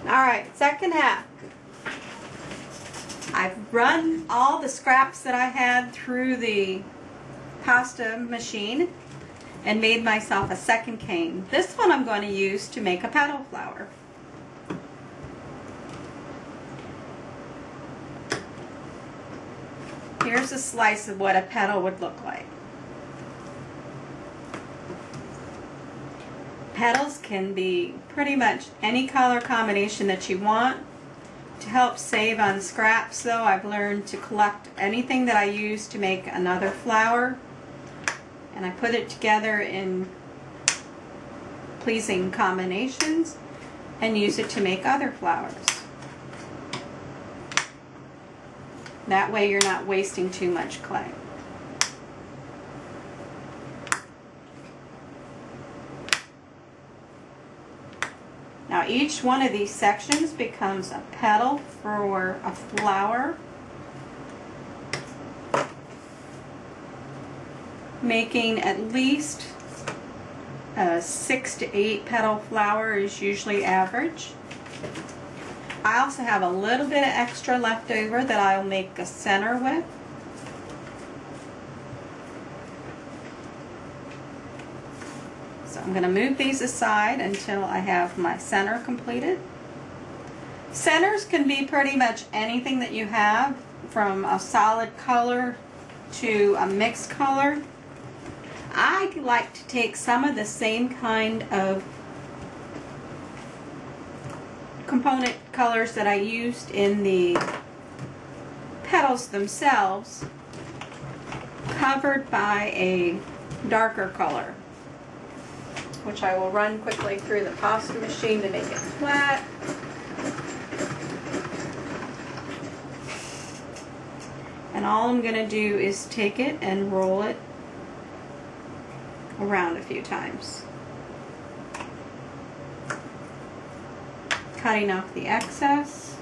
Alright, second half. I've run all the scraps that I had through the pasta machine and made myself a second cane. This one I'm going to use to make a petal flower. Here's a slice of what a petal would look like. Petals can be pretty much any color combination that you want. To help save on scraps though, I've learned to collect anything that I use to make another flower, and I put it together in pleasing combinations and use it to make other flowers. That way you're not wasting too much clay. Now each one of these sections becomes a petal for a flower, making at least a 6 to 8 petal flower is usually average. I also have a little bit of extra left over that I'll make a center with. So I'm going to move these aside until I have my center completed. Centers can be pretty much anything that you have, from a solid color to a mixed color. I like to take some of the same kind of component colors that I used in the petals themselves, covered by a darker color, which I will run quickly through the pasta machine to make it flat. And all I'm going to do is take it and roll it around a few times, cutting off the excess,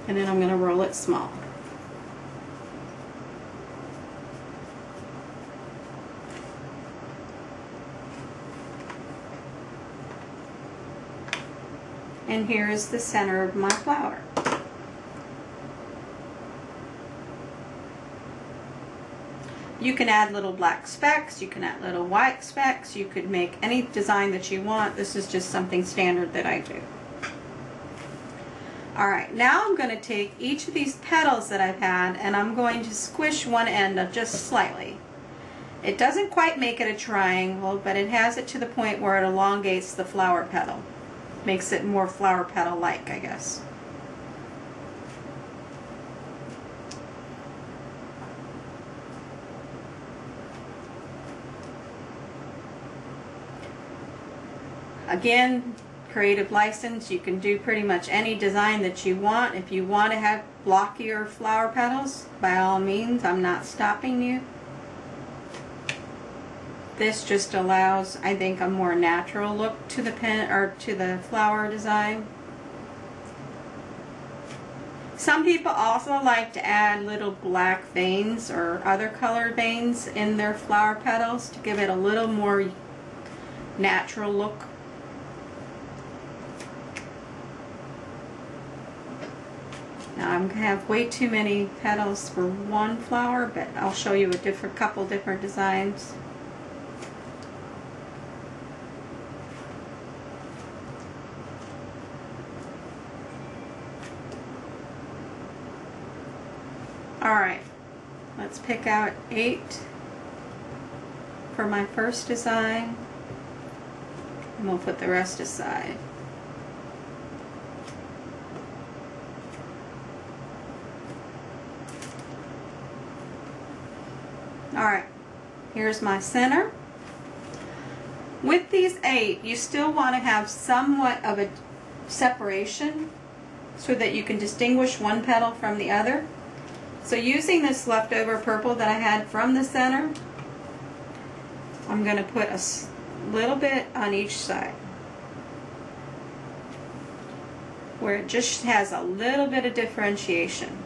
and then I'm going to roll it small. And here is the center of my flower. You can add little black specks, you can add little white specks, you could make any design that you want. This is just something standard that I do. Alright, now I'm going to take each of these petals that I've had and I'm going to squish one end of just slightly. It doesn't quite make it a triangle, but it has it to the point where it elongates the flower petal. Makes it more flower petal-like, I guess. Again, creative license, you can do pretty much any design that you want. If you want to have blockier flower petals, by all means, I'm not stopping you. This just allows, I think, a more natural look to the pen or to the flower design. Some people also like to add little black veins or other colored veins in their flower petals to give it a little more natural look. Now I'm going to have way too many petals for one flower, but I'll show you a couple different designs. Alright, let's pick out 8 for my first design, and we'll put the rest aside. Alright, here's my center. With these 8, you still want to have somewhat of a separation so that you can distinguish one petal from the other. So using this leftover purple that I had from the center, I'm going to put a little bit on each side, where it just has a little bit of differentiation.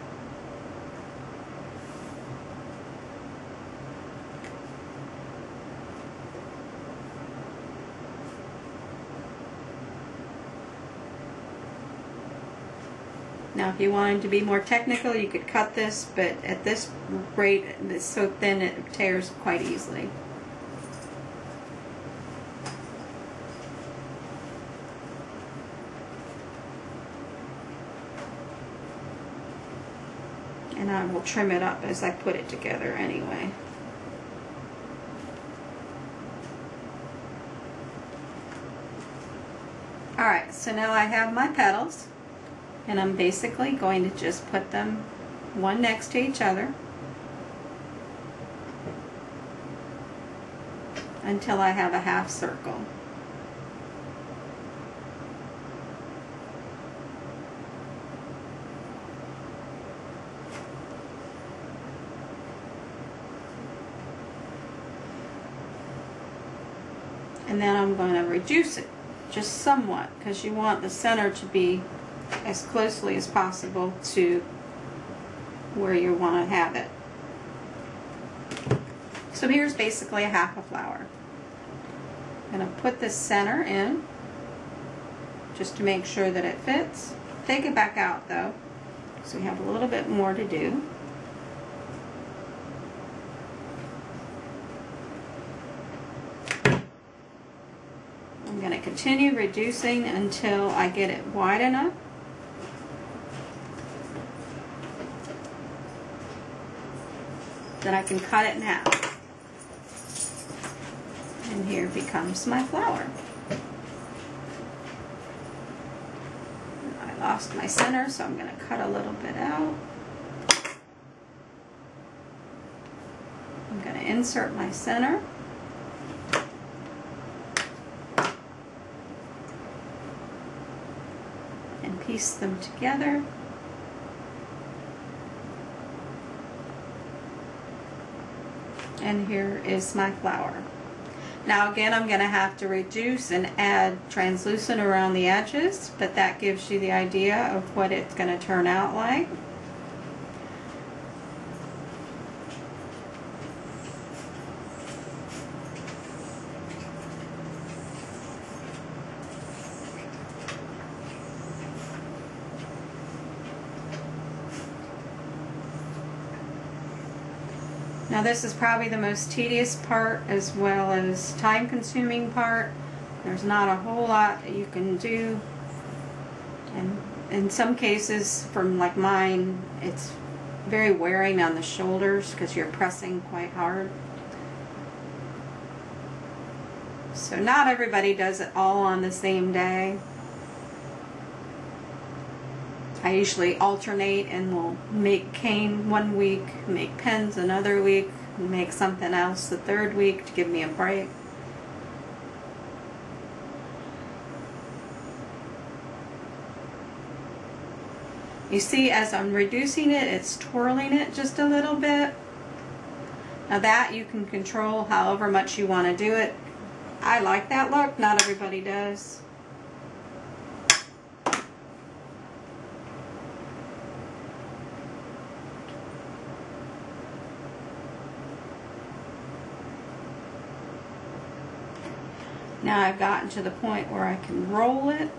Now if you wanted to be more technical, you could cut this, but at this rate, it's so thin it tears quite easily. And I will trim it up as I put it together anyway. Alright, so now I have my petals, and I'm basically going to just put them one next to each other until I have a half circle. And then I'm going to reduce it just somewhat, because you want the center to be as closely as possible to where you want to have it. So here's basically a half a flower. I'm going to put the center in just to make sure that it fits. Take it back out though, so we have a little bit more to do. I'm going to continue reducing until I get it wide enough. Then I can cut it in half. And here becomes my flower. I lost my center, so I'm going to cut a little bit out. I'm going to insert my center. And piece them together. And here is my flower. Now again, I'm going to have to reduce and add translucent around the edges, but that gives you the idea of what it's going to turn out like. Now this is probably the most tedious part as well as time-consuming part. There's not a whole lot that you can do, and in some cases, from like mine, it's very wearing on the shoulders because you're pressing quite hard. So not everybody does it all on the same day. I usually alternate and will make cane one week, make pens another week, make something else the third week to give me a break. You see, as I'm reducing it, it's twirling it just a little bit. Now that you can control however much you want to do it. I like that look, not everybody does. Now I've gotten to the point where I can roll it.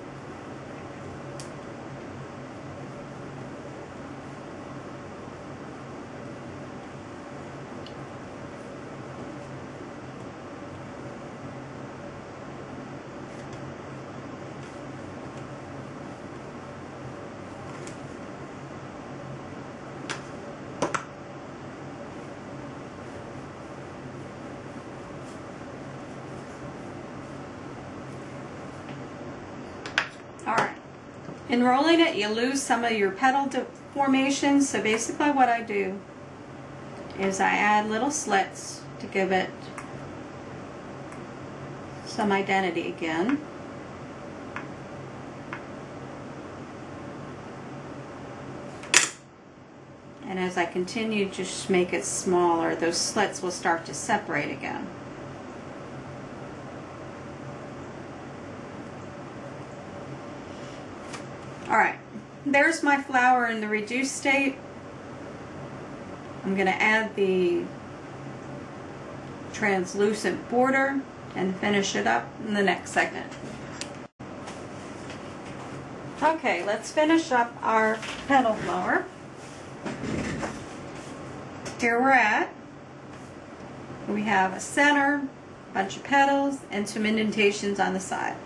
Alright, in rolling it you lose some of your petal formations, so basically what I do is I add little slits to give it some identity again. And as I continue to just make it smaller, those slits will start to separate again. Alright, there's my flower in the reduced state. I'm going to add the translucent border and finish it up in the next segment. Okay, let's finish up our petal flower. Here we're at. We have a center, a bunch of petals, and some indentations on the side.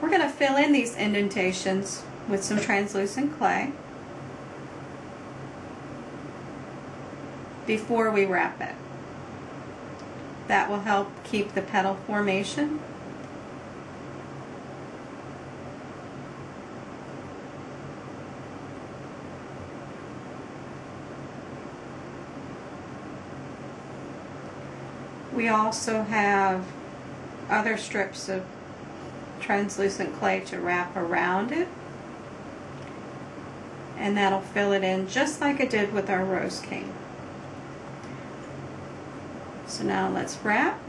We're going to fill in these indentations with some translucent clay before we wrap it. That will help keep the petal formation. We also have other strips of translucent clay to wrap around it, and that'll fill it in just like it did with our rose cane. So now let's wrap.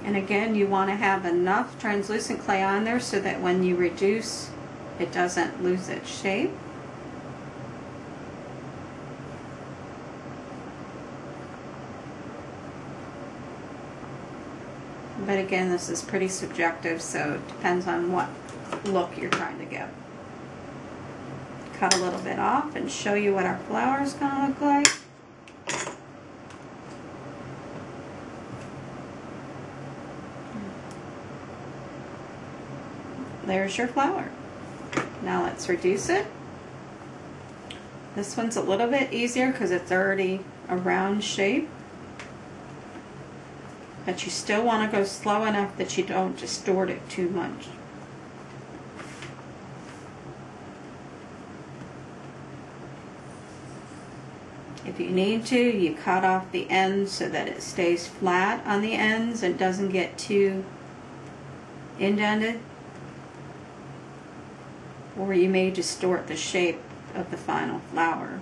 And again, you want to have enough translucent clay on there so that when you reduce, it doesn't lose its shape. But again, this is pretty subjective, so it depends on what look you're trying to get. Cut a little bit off and show you what our flower is going to look like. There's your flower. Now let's reduce it. This one's a little bit easier because it's already a round shape. But you still want to go slow enough that you don't distort it too much. If you need to, you cut off the ends so that it stays flat on the ends and doesn't get too indented. Or you may distort the shape of the final flower.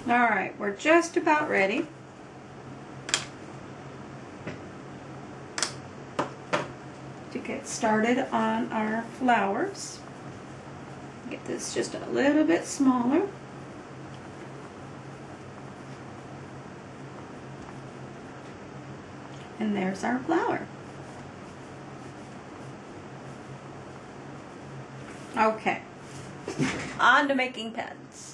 Alright, we're just about ready. To get started on our flowers. Get this just a little bit smaller. And there's our flower. Okay, on to making pens.